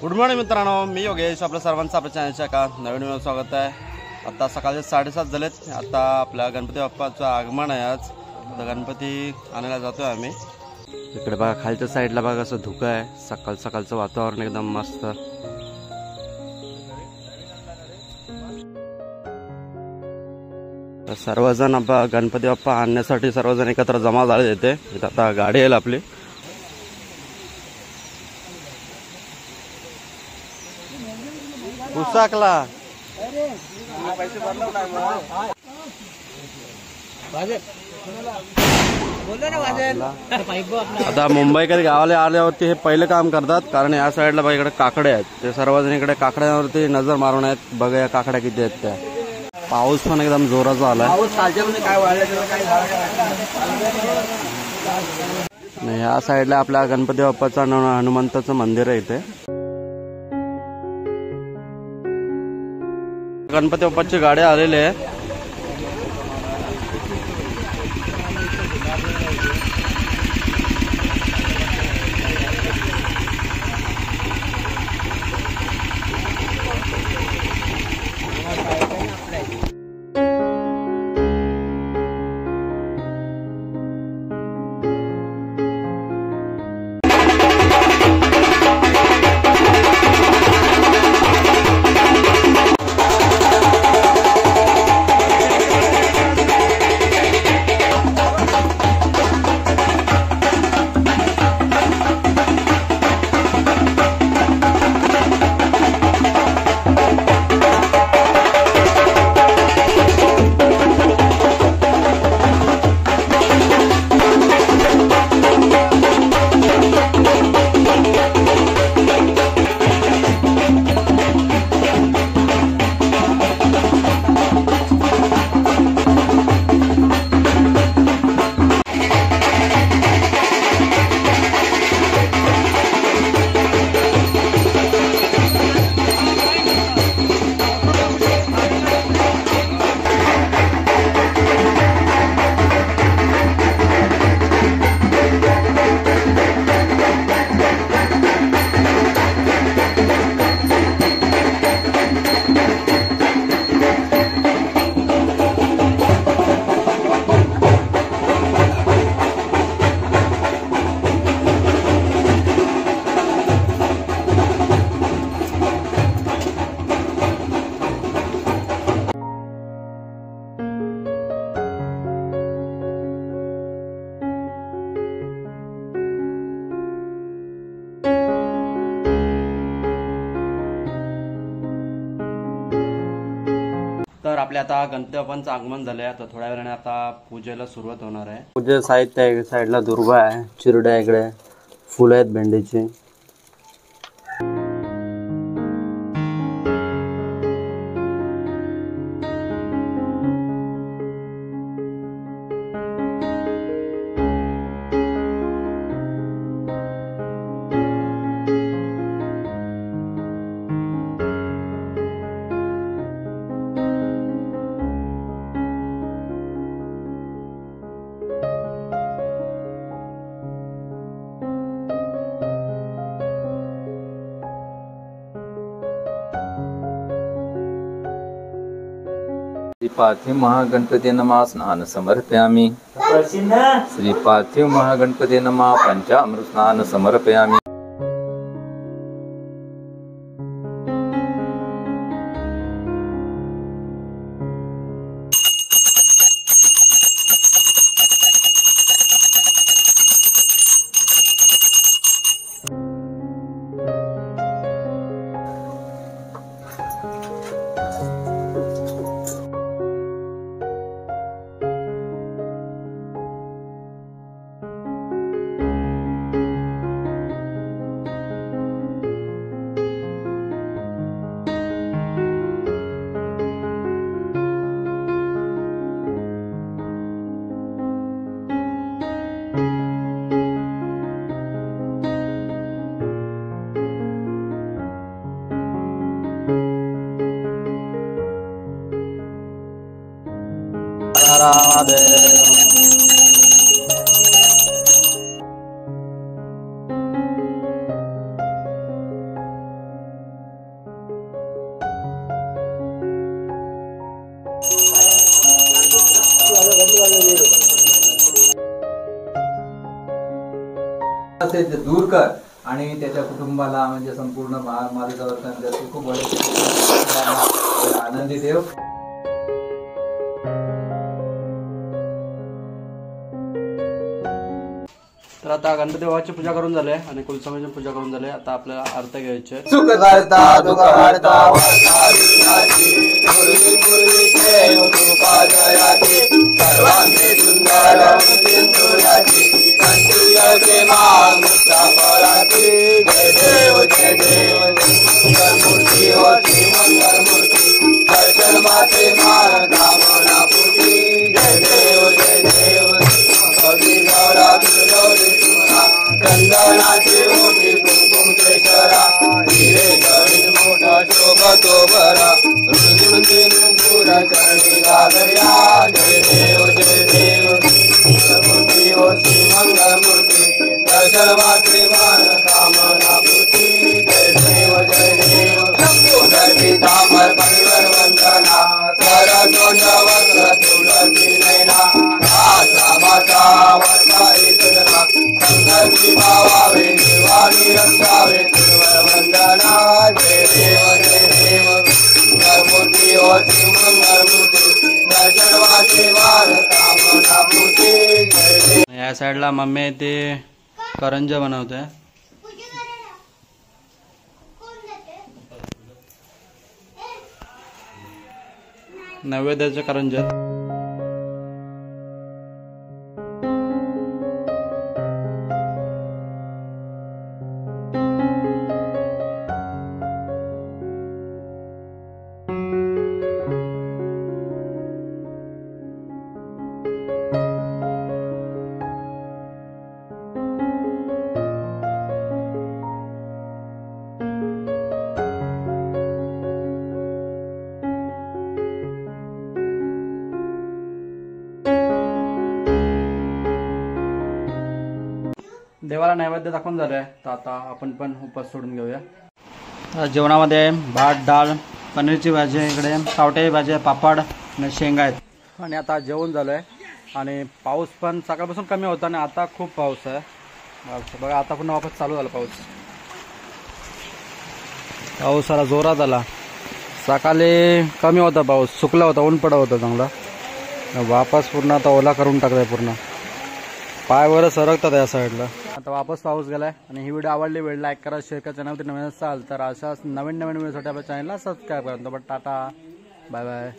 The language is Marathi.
गुड मॉर्निंग मित्रांनो, मी योगेश. आपल्या सर्वांचं आपल्या चॅनलच्या एका नवीन व्हिडिओ स्वागत आहे. आता सकाळचे 7:30 झालेत. आता आपल्या गणपती बाप्पाचं आगमन आहे. आज आता गणपती आणायला जातोय आम्ही. इकडे बघा खालच्या साईडला बघा असं धुकं आहे. सकाळचं वातावरण एकदम मस्त. सर्वजण गणपती बाप्पा आणण्यासाठी सर्वजण एकत्र जमा झाले येते. आता गाडी येईल आपली. पुसाकला आता मुंबईकर गावाला आल्यावरती हे पहिलं काम करतात, कारण या साईडला बघा इकडे काकडे आहेत. ते सर्वजण इकडे काकड्यावरती नजर मारून आहेत. बघा या काकड्या किती आहेत त्या. पाऊस पण एकदम जोराचा आलाय. ह्या साईडला आपल्या गणपती बाप्पाचं हनुमंताचं मंदिर आहे. इथे गणपती बाप्पाची गाडी आलेली आहे. तर आपल्या आता गणपती बाप्पांचं आगमन झालंय. आता थोड्या वेळाने आता पूजेला सुरुवात होणार आहे. पूजे साहित्य आहे. साईडला दुर्वा आहे, चिरड्या इकडे, फुलं आहेत भेंडीची. श्रीपार्थिव महागणपती नमः स्नान समर्पयामि. श्रीपार्थिव महागणपती नमः पंचामृत स्नान समर्पयामि. असेल ते दूर कर आणि त्याच्या कुटुंबाला म्हणजे संपूर्ण महामारीचा वर्तन खूप आनंदी देव. तर आता गणपती बाबाची पूजा करून झाले आणि कुलस्वामीची पूजा करून झाले. आता आपल्याला आरती घ्यायची आहे. सुख करता दुःख हरता वार्ता विघ्नाची पूर्वी पूर्वी प्रेम कृपा जयाची सर्वांगी सुंदर सिंधुराची कंठीयचे मान मुक्ता फळाची जय देव मंगलमूर्ती होती मंगलमूर्ती दर्शन माते मान कामना पूर्ती जय देव गौरी गौरा गौरी सुना चंदनाची मोठी कुंकुम केशरा हिरे गणित मोठा शोभतो बरा रुंदी नुपुरा चरणी घालया जय देव मंगलमूर्ती होती मंगलमूर्ती दर्शन मात्रे मान कामना पूर्ती जय देव पीतांबर परिवर वंदना सरसोंड वस्त्र तुलसी नैना रामाचा वरदाई तुझा संकल्पी भावावे निर्वाणी रक्षावे तुझवर वंदना जय देव मंगलमूर्ती होती मंगलमूर्ती दर्शन वाचे मान कामना पूर्ती जय देव. या साईडला मम्मी ते करंजा बनवते. नैवेद्याचे करंजा. देवाला नैवेद्य दाखवून झालंय. तर आता आपण पण उपास सोडून घेऊया. जेवणामध्ये भात डाळ पनीरची भाजी आहे, इकडे सावट्याची भाजी आहे, पापड आणि शेंगा आहेत. आणि आता जेवण झालंय आणि पाऊस पण सकाळपासून कमी होता आणि आता खूप पाऊस आहे. बघा आता पण वापस चालू झाला पाऊस. पाऊस आला जोरात आला. सकाळी कमी होता पाऊस, सुकला होता, ऊन पडा होता चांगला. वापस पूर्ण आता ओला करून टाकलाय पूर्ण. पायवर सरकतात या साईडला. आता वापस पाऊस गेलाय. आणि ही व्हिडिओ आवडली, व्हिडिओ लाईक करा, शेअर करा. चॅनलवरती नवीन असाल तर अशाच नवीन व्हिडिओसाठी आपल्या चॅनलला सबस्क्राईब करा. Tata bye bye.